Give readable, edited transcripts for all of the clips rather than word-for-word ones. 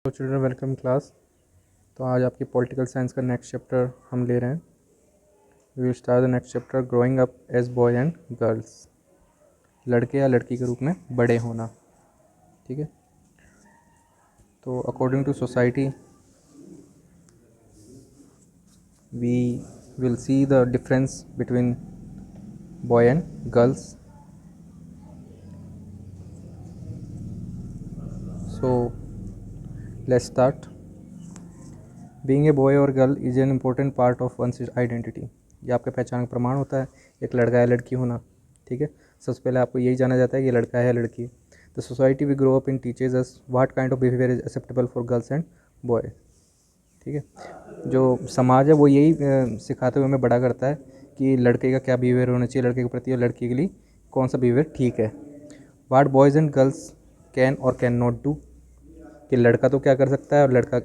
तो children welcome class. तो आज आपकी पॉलिटिकल साइंस का नेक्स्ट चैप्टर हम ले रहे हैं। We will start the next chapter growing up as boy and girls, लड़के या लड़की के रूप में बड़े होना। ठीक है, तो according to society we will see the difference between boy and girls. So let's start. Being a boy और girl is an important part of one's identity. ये आपके पहचान का प्रमाण होता है, एक लड़का या लड़की होना। ठीक है, सबसे पहले आपको यही जाना जाता है कि लड़का है या लड़की है। The society we grow up in teaches us what kind of behaviour is acceptable for girls and boy. ठीक है, जो समाज है वो यही सिखाते हुए हमें बड़ा करता है कि लड़के का क्या बिहेवियर होना चाहिए लड़के के प्रति और लड़की के लिए कौन सा बिहेवियर ठीक है। What boys and girls can और कैन नॉट डू, कि लड़का तो क्या कर सकता है और लड़का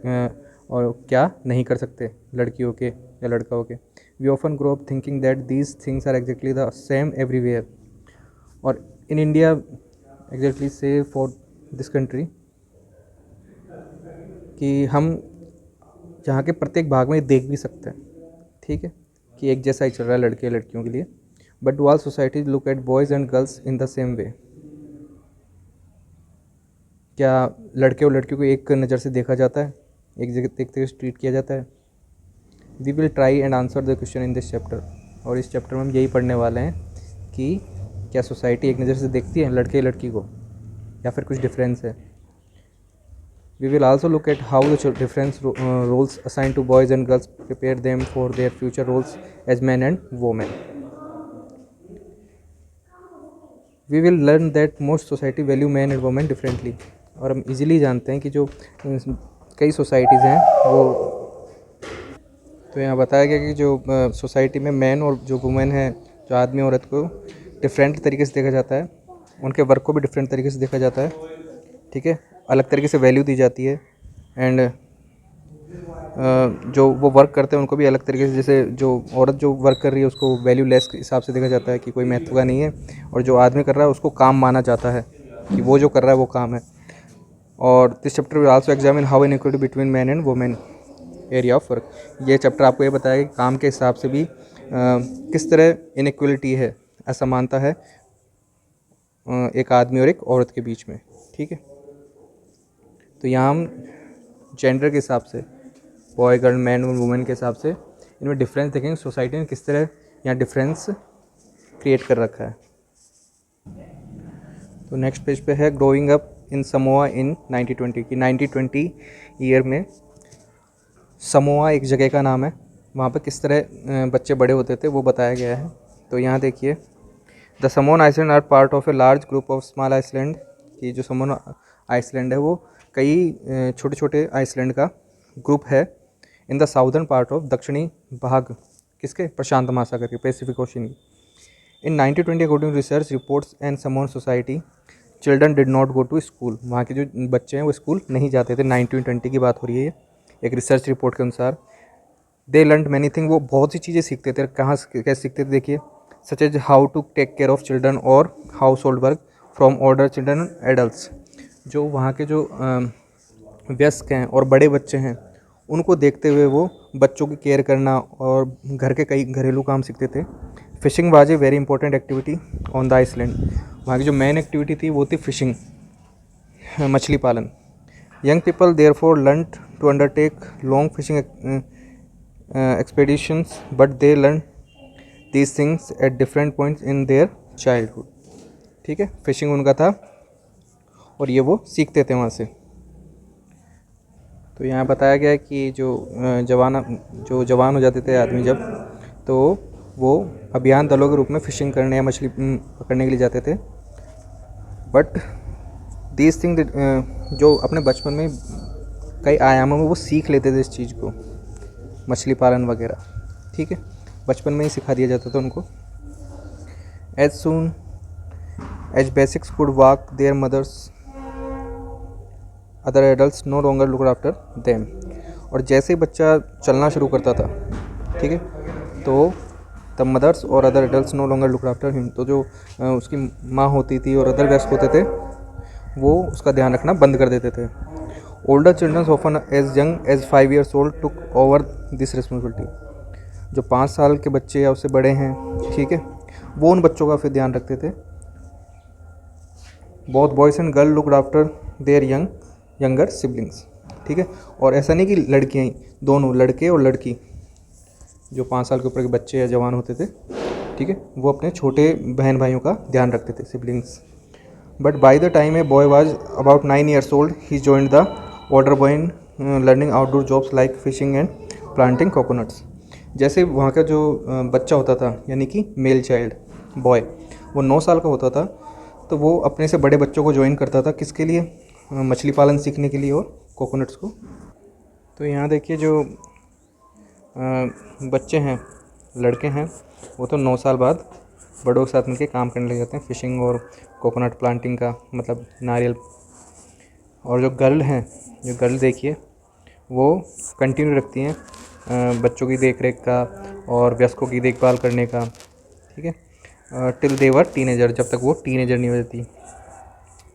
और क्या नहीं कर सकते लड़की हो के या लड़का हो के। We often grow up thinking that these things are exactly the same everywhere. और इन इंडिया एग्जैक्टली से फॉर दिस कंट्री कि हम जहाँ के प्रत्येक भाग में देख भी सकते हैं। ठीक है, कि एक जैसा ही चल रहा है लड़के लड़कियों के लिए। But do all societies look at boys and girls in the same way. क्या लड़के और लड़कियों को एक नज़र से देखा जाता है, एक जगह देखते हुए ट्रीट किया जाता है। We will try and answer the question in this chapter. और इस चैप्टर में हम यही पढ़ने वाले हैं कि क्या सोसाइटी एक नज़र से देखती है लड़के लड़की को या फिर कुछ डिफरेंस है। We will also look at how the difference roles assign to boys and girls prepare them for their future roles as man and women. We will learn that most society value man and women differently. और हम easily जानते हैं कि जो कई societies हैं वो, तो यहाँ बताया गया कि जो सोसाइटी में मैन और जो वुमेन है, जो आदमी औरत को डिफरेंट तरीके से देखा जाता है, उनके वर्क को भी डिफरेंट तरीके से देखा जाता है। ठीक है, अलग तरीके से वैल्यू दी जाती है। एंड जो वो वर्क करते हैं उनको भी अलग तरीके से, जैसे जो औरत जो वर्क कर रही है उसको वैल्यू लेस के हिसाब से देखा जाता है कि कोई महत्व का नहीं है, और जो आदमी कर रहा है उसको काम माना जाता है कि वो जो कर रहा है वो काम है। और this chapter will also examine how inequality between man and women area of work. ये चैप्टर आपको ये बताएगा कि काम के हिसाब से भी किस तरह इनइक्वालिटी है, असमानता है एक आदमी और एक औरत के बीच में। ठीक है, तो यहाँ हम जेंडर के हिसाब से, बॉय गर्ल मैन और वुमेन के हिसाब से इनमें डिफरेंस देखेंगे, सोसाइटी ने किस तरह यहाँ डिफरेंस क्रिएट कर रखा है। तो नेक्स्ट पेज पे है ग्रोइंग अप इन समोआ इन 1920 की 1920 ईयर में। समोआ एक जगह का नाम है, वहाँ पे किस तरह बच्चे बड़े होते थे वो बताया गया है। तो यहाँ देखिए, the Samoan island are part of a large group of small island. कि जो समोन आइसलैंड है वो कई छोटे छोटे आइसलैंड का ग्रुप है in the southern part of, दक्षिणी भाग किसके, प्रशांत महासागर के, पैसिफिक ओशन की। In 1920 according research reports and Samoan society children did not go to school. वहाँ के जो बच्चे हैं वो स्कूल नहीं जाते थे। 1920 की बात हो रही है ये, एक रिसर्च रिपोर्ट के अनुसार। दे लर्न मैनी थिंग, वो बहुत सी चीज़ें सीखते थे। कहाँ कैसे सीखते थे देखिए, such as how to take care of children और household work from older children adults. जो वहाँ के जो वयस्क हैं और बड़े बच्चे हैं उनको देखते हुए वो बच्चों की केयर करना और घर के कई घरेलू काम सीखते थे। Fishing was a very important activity on the island. वहाँ की जो मेन एक्टिविटी थी वो थी फिशिंग, मछली पालन। Young people there for learn to undertake long fishing expeditions but they learn these things at different points in their childhood. ठीक है, फिशिंग उनका था और ये वो सीखते थे वहाँ से। तो यहाँ बताया गया है कि जो जवान हो जाते थे आदमी जब, तो वो अभियान दलों के रूप में फ़िशिंग करने या मछली पकड़ने के लिए जाते थे। बट दीज थिंग जो अपने बचपन में कई आयामों में वो सीख लेते थे इस चीज़ को, मछली पालन वगैरह। ठीक है, बचपन में ही सिखा दिया जाता था उनको। As soon as basics could walk their mothers other adults no longer look after them. और जैसे ही बच्चा चलना शुरू करता था, ठीक है, तो द मदर्स और other adults no longer look after him. तो जो उसकी माँ होती थी और अदर वयस्क होते थे वो उसका ध्यान रखना बंद कर देते थे। Older childrens often as young as 5 years old took over this responsibility. जो 5 साल के बच्चे या उससे बड़े हैं, ठीक है, वो उन बच्चों का फिर ध्यान रखते थे। Both boys and girl looked after their younger siblings, ठीक है। और ऐसा नहीं कि लड़कियाँ ही, दोनों लड़के और लड़की जो 5 साल के ऊपर के बच्चे या जवान होते थे, ठीक है, वो अपने छोटे बहन भाइयों का ध्यान रखते थे, siblings. But by the time a boy was about 9 years old he joined the order boy in learning outdoor jobs like fishing and planting coconuts. जैसे वहाँ का जो बच्चा होता था, यानी कि मेल चाइल्ड बॉय, वो 9 साल का होता था, तो वो अपने से बड़े बच्चों को ज्वाइन करता था, किसके लिए, मछली पालन सीखने के लिए और कोकोनट्स को। तो यहाँ देखिए जो बच्चे हैं, लड़के हैं, वो तो 9 साल बाद बड़ों के साथ मिलकर काम करने लग जाते हैं, फ़िशिंग और कोकोनट प्लांटिंग का, मतलब नारियल। और जो गर्ल हैं, जो गर्ल देखिए, वो कंटिन्यू रखती हैं बच्चों की देख रेख का और वयस्कों की देखभाल करने का, ठीक है, टिल दे वर टीनेजर, जब तक वो टीनेजर नहीं हो जाती।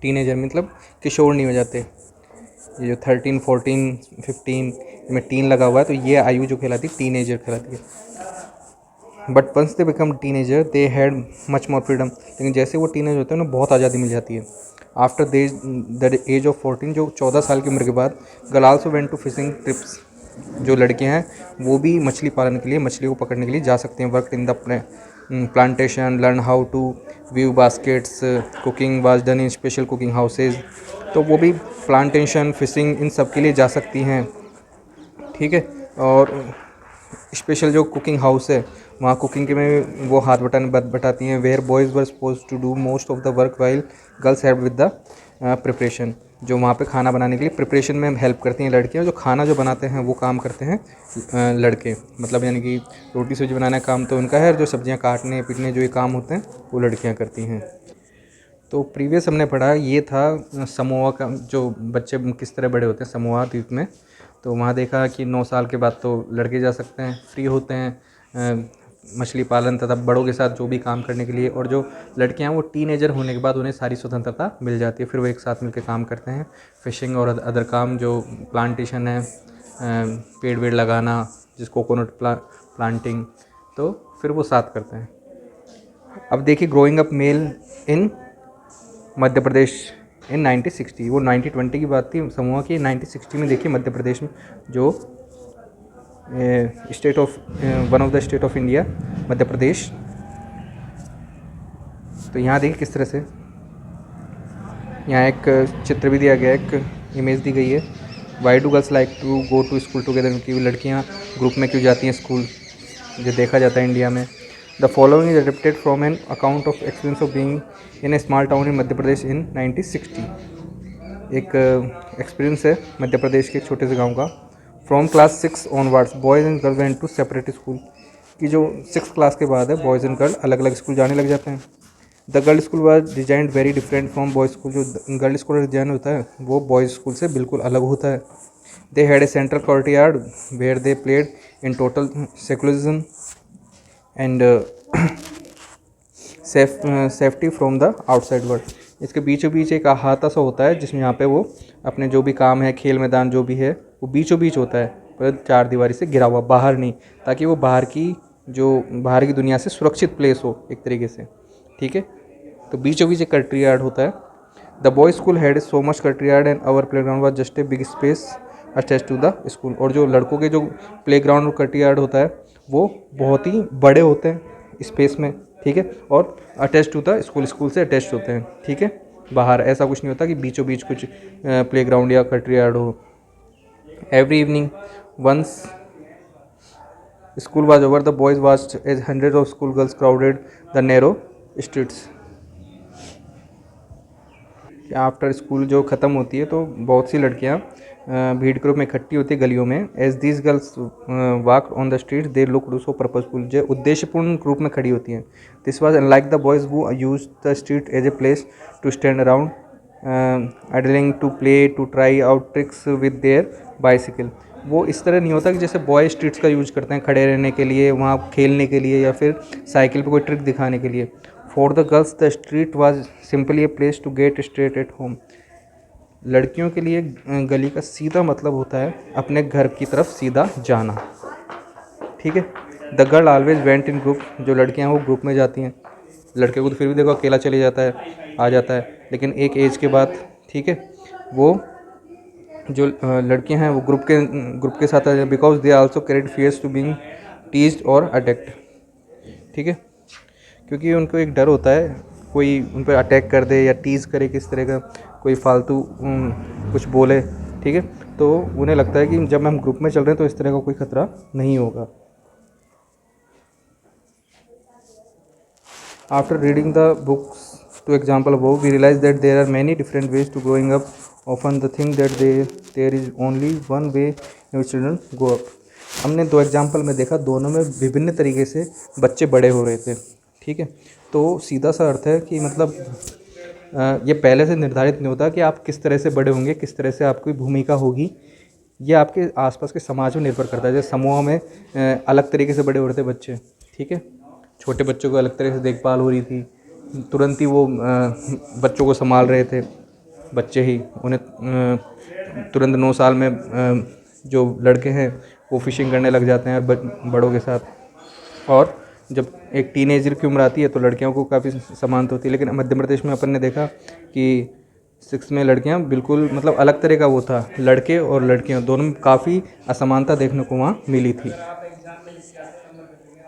टीनेजर मतलब किशोर नहीं हो जाते। ये जो 13, 14, 15 में टीन लगा हुआ है, तो ये आयु जो कहलाती है टीनेजर कहलाती है। But once they become teenager they had much more freedom, लेकिन जैसे वो टीनेजर होते हैं उन्हें बहुत आज़ादी मिल जाती है। आफ्टर द एज ऑफ 14, जो 14 साल की उम्र के बाद, girl also went to fishing trips. जो लड़कियां हैं वो भी मछली पालन के लिए, मछली को पकड़ने के लिए जा सकते हैं। Work in the plantation, learn how to view baskets, cooking was done in special cooking houses. तो वो भी प्लांटेशन, फिशिंग, इन सब के लिए जा सकती हैं, ठीक है। और स्पेशल जो कुकिंग हाउस है, वहाँ कुकिंग के में वो हाथ बटाती हैं। Where boys were suppose to do most of the work while girls help with the preparation. जो वहाँ पे खाना बनाने के लिए प्रिपरेशन में हेल्प करती हैं लड़कियाँ, जो खाना जो बनाते हैं वो काम करते हैं लड़के, मतलब यानी कि रोटी सब्जी बनाने का काम तो उनका है, और जो सब्जियाँ काटने पीटने जो ये काम होते हैं वो लड़कियाँ करती हैं। तो प्रीवियस हमने पढ़ा, ये था समोआ का, जो बच्चे किस तरह बड़े होते हैं समोआ द्वीप में। तो वहाँ देखा कि 9 साल के बाद तो लड़के जा सकते हैं, फ्री होते हैं मछली पालन तथा बड़ों के साथ जो भी काम करने के लिए। और जो लड़कियां हैं वो टीनेजर होने के बाद उन्हें सारी स्वतंत्रता मिल जाती है, फिर वो एक साथ मिलकर काम करते हैं, फिशिंग और अदर काम, जो प्लांटेशन है, पेड़ वेड़ लगाना, जिस कोकोनट प्लांटिंग, तो फिर वो साथ करते हैं। अब देखिए growing up mail in Madhya Pradesh in 1960, वो 1920 की बात थी समूह की। 1960 में देखिए मध्य प्रदेश में जो state of one of the state of India Madhya Pradesh. तो यहाँ देखिए किस तरह से यहाँ एक चित्र भी दिया गया है, एक इमेज दी गई है। Why do girls like to go to school together, कि लड़कियाँ ग्रुप में क्यों जाती हैं स्कूल, जो देखा जाता है इंडिया में। The following is adapted from an account of experience of being in a small town in Madhya Pradesh in 1960। एक एक्सपीरियंस है मध्य प्रदेश के एक छोटे से गांव का। From class 6 onwards boys and girl went to separate school, कि जो 6 क्लास के बाद है बॉयज़ एंड गर्ल अलग अलग स्कूल जाने लग जाते हैं। The girl school was designed very different from boys school, जो गर्ल स्कूल का डिजाइन होता है वो बॉयज़ स्कूल से बिल्कुल अलग होता है। They had a central courtyard where they played in total secularism and safety from the outside world. इसके बीचों बीच एक अहाता सा होता है, जिसमें यहाँ पे वो अपने जो भी काम है, खेल मैदान जो भी है, वो बीचों बीच होता है, पर 4 दीवारी से घिरा हुआ, बाहर नहीं, ताकि वो बाहर की दुनिया से सुरक्षित प्लेस हो एक तरीके से, ठीक है। तो बीचों बीच एक कल्ट्री यार्ड होता है। The boy school had so much courtyard and our playground was just a big space attach to the school. और जो लड़कों के जो प्ले ग्राउंड और कल्ट्री यार्ड होता है वो बहुत ही बड़े होते हैं स्पेस में, ठीक है, और attach to the school, school से अटैच होते हैं, ठीक है। बाहर ऐसा कुछ नहीं होता कि बीचों बीच कुछ प्ले ग्राउंड या कल्ट्री यार्ड हो। Every evening once school was over the boys watched as hundred of school girls crowded the narrow streets. After school जो ख़त्म होती है तो बहुत सी लड़कियाँ भीड़ के रूप में इकट्ठी होती है गलियों में। As these girls walk on the street they look so purposeful, जो उद्देश्यपूर्ण रूप में खड़ी होती हैं। This was unlike the boys who use the street as a place to stand around idling, to play, to try out tricks with their bicycle. वो इस तरह नहीं होता कि जैसे बॉय स्ट्रीट्स का यूज करते हैं खड़े रहने के लिए, वहाँ खेलने के लिए, या फिर साइकिल पर कोई ट्रिक दिखाने के लिए। For the girls the street was simply a place to get straight at home. लड़कियों के लिए गली का सीधा मतलब होता है अपने घर की तरफ सीधा जाना, ठीक है। The girl always went in group, जो लड़कियां हैं वो ग्रुप में जाती हैं। लड़के को तो फिर भी देखो अकेला चले जाता है, आ जाता है, लेकिन एक एज के बाद, ठीक है, वो जो लड़कियां हैं वो ग्रुप के साथ आते हैं, because they also carried fears to being teased और अटैक्ड, ठीक है। क्योंकि उनको एक डर होता है कोई उन पर अटैक कर दे या टीज़ करे, किस तरह का कोई फालतू कुछ बोले, ठीक है। तो उन्हें लगता है कि जब हम ग्रुप में चल रहे हैं तो इस तरह का कोई खतरा नहीं होगा। After reading the books to example above, we realize that there are many different ways to growing up. Often the thing that there is only one way in which children grow up. हमने दो example में देखा, दोनों में विभिन्न तरीके से बच्चे बड़े हो रहे थे, ठीक है। तो सीधा सा अर्थ है कि मतलब ये पहले से निर्धारित नहीं होता कि आप किस तरह से बड़े होंगे, किस तरह से आपकी भूमिका होगी। ये आपके आसपास के समाज में निर्भर करता है। जैसे समूह में अलग तरीके से बड़े हो रहे थे बच्चे, ठीक है। छोटे बच्चों को अलग तरह से देखभाल हो रही थी, तुरंत ही वो बच्चों को संभाल रहे थे, बच्चे ही उन्हें तुरंत 9 साल में जो लड़के हैं वो फिशिंग करने लग जाते हैं बड़ों के साथ। और जब एक टीनेजर की उम्र आती है तो लड़कियों को काफ़ी समानता होती है। लेकिन मध्य प्रदेश में अपन ने देखा कि 6 में लड़कियां बिल्कुल मतलब अलग तरह का वो था, लड़के और लड़कियां दोनों में काफ़ी असमानता देखने को वहाँ मिली थी।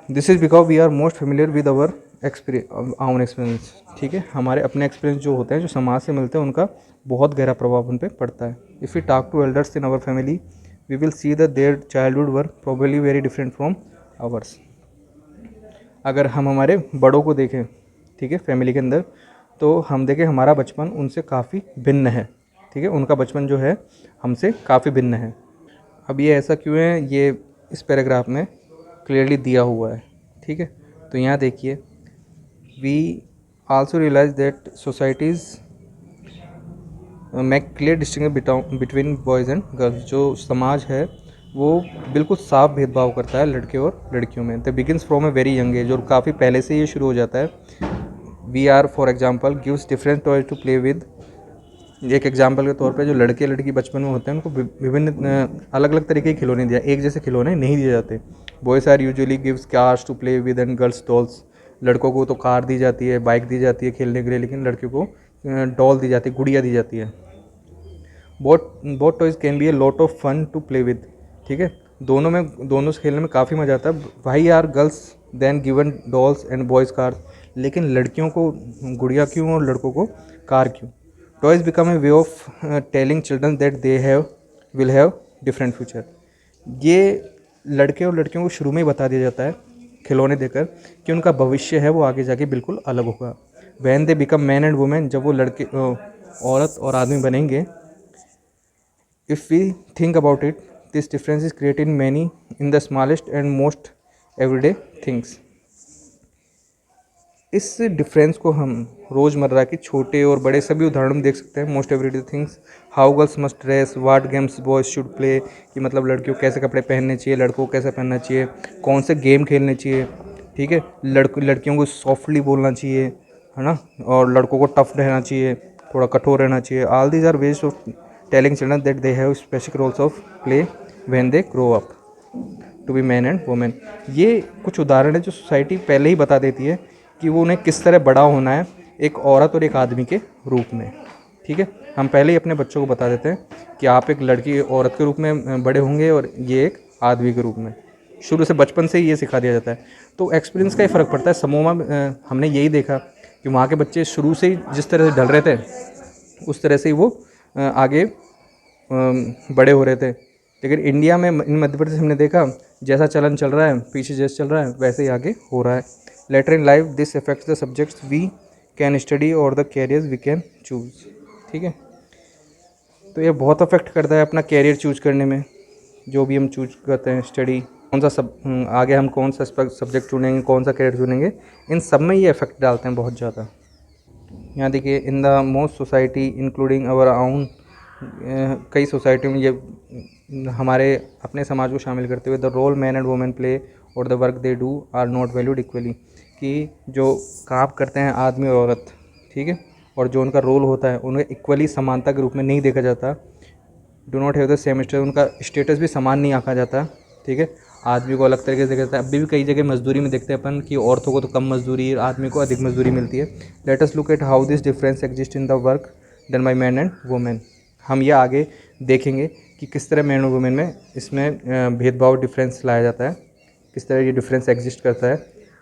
This is because we are most familiar with our experience, ठीक है। हमारे अपने एक्सपीरियंस जो होते हैं, जो समाज से मिलते हैं, उनका बहुत गहरा प्रभाव उन पर पड़ता है। If we talk to elders in our family we will see that their childhood were probably very different from ours. अगर हम हमारे बड़ों को देखें, ठीक है, फैमिली के अंदर, तो हम देखें हमारा बचपन उनसे काफ़ी भिन्न है, ठीक है। उनका बचपन जो है हमसे काफ़ी भिन्न है। अब ये ऐसा क्यों है, ये इस पैराग्राफ में क्लियरली दिया हुआ है, ठीक है। तो यहाँ देखिए, we also realise that societies make clear distinction between boys and girls. जो समाज है वो बिल्कुल साफ भेदभाव करता है लड़के और लड़कियों में। The begins from a very young age, और काफ़ी पहले से ये शुरू हो जाता है। We are for example gives different toys to play with. एक एग्जाम्पल के तौर पे जो लड़के लड़की बचपन में होते हैं उनको विभिन्न अलग अलग तरीके के खिलौने दिया, एक जैसे खिलौने नहीं दिए जाते। Boys are usually gives cars to play with and girls dolls. लड़कों को तो कार दी जाती है, बाइक दी जाती है खेलने के लिए, लेकिन लड़कियों को डॉल दी जाती है, गुड़िया दी जाती है। Both toys can be a lot of fun to play with, ठीक है। दोनों से खेलने में काफ़ी मज़ा आता है। Why are girls then given dolls and boys cars, लेकिन लड़कियों को गुड़िया क्यों और लड़कों को कार क्यों? Toys become a way of telling children that they will have different future. ये लड़के और लड़कियों को शुरू में ही बता दिया जाता है खिलौने देकर कि उनका भविष्य है वो आगे जाके बिल्कुल अलग होगा। When they become man and women, जब वो लड़के औरत और आदमी बनेंगे, if we think about it, this difference is created in the smallest and most everyday things. इस डिफरेंस को हम रोज़मर्रा के छोटे और बड़े सभी उदाहरण में देख सकते हैं। Most everyday things, how girls must dress, what games boys should play, कि मतलब लड़कियों को कैसे कपड़े पहनने चाहिए, लड़कों को कैसे पहनना चाहिए, कौन से गेम खेलने चाहिए, ठीक है। लड़कियों को सॉफ्टली बोलना चाहिए, है ना, और लड़कों को टफ रहना चाहिए, थोड़ा कठोर रहना चाहिए। All these are ways of telling children that they have specific roles of play when they grow up to be man and women. ये कुछ उदाहरण है जो सोसाइटी पहले ही बता देती है कि वो उन्हें किस तरह बड़ा होना है एक औरत और एक आदमी के रूप में, ठीक है। हम पहले ही अपने बच्चों को बता देते हैं कि आप एक लड़की औरत के रूप में बड़े होंगे और ये एक आदमी के रूप में। शुरू से बचपन से ही ये सिखा दिया जाता है। तो एक्सपीरियंस का ही फ़र्क पड़ता है। समूह में हमने यही देखा कि वहाँ के बच्चे शुरू से ही जिस तरह से ढल रहे थे उस तरह से ही वो आगे बड़े हो रहे थे। लेकिन इंडिया में, इन मध्य प्रदेश हमने देखा जैसा चलन चल रहा है, पीछे जैसे चल रहा है वैसे ही आगे हो रहा है। Later in life this affects the subjects we can study और the careers we can choose, ठीक है। तो ये बहुत अफेक्ट करता है अपना कैरियर चूज करने में। जो भी हम चूज करते हैं स्टडी, कौन सा आगे हम कौन सा सब्जेक्ट चुनेंगे, कौन सा कैरियर चुनेंगे, इन सब में ये इफेक्ट डालते हैं बहुत ज़्यादा। यहाँ देखिए, in the most society including our own, कई सोसाइटियों में ये हमारे अपने समाज को शामिल करते हुए the role man and women play और the work they do are not valued equally, कि जो काम करते हैं आदमी और औरत, ठीक है, और जो उनका रोल होता है उन्हें इक्वली समानता के रूप में नहीं देखा जाता। Do not have the same status, उनका स्टेटस भी समान नहीं आंका जाता। ठीक है, आदमी को अलग तरीके से देखा जाता है। अभी भी कई जगह मजदूरी में देखते हैं अपन कि औरतों को तो कम मजदूरी, आदमी को अधिक मजदूरी मिलती है। Let us look at how this difference exist in the work done by man and women. हम ये आगे देखेंगे कि किस तरह मैन और वुमेन में इसमें भेदभाव डिफरेंस लाया जाता है, किस तरह ये डिफरेंस एग्जिस्ट करता है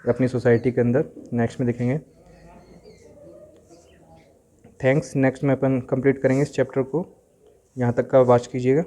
अपनी सोसाइटी के अंदर। नेक्स्ट में देखेंगे। थैंक्स। नेक्स्ट में अपन कंप्लीट करेंगे इस चैप्टर को। यहाँ तक का वाच कीजिएगा।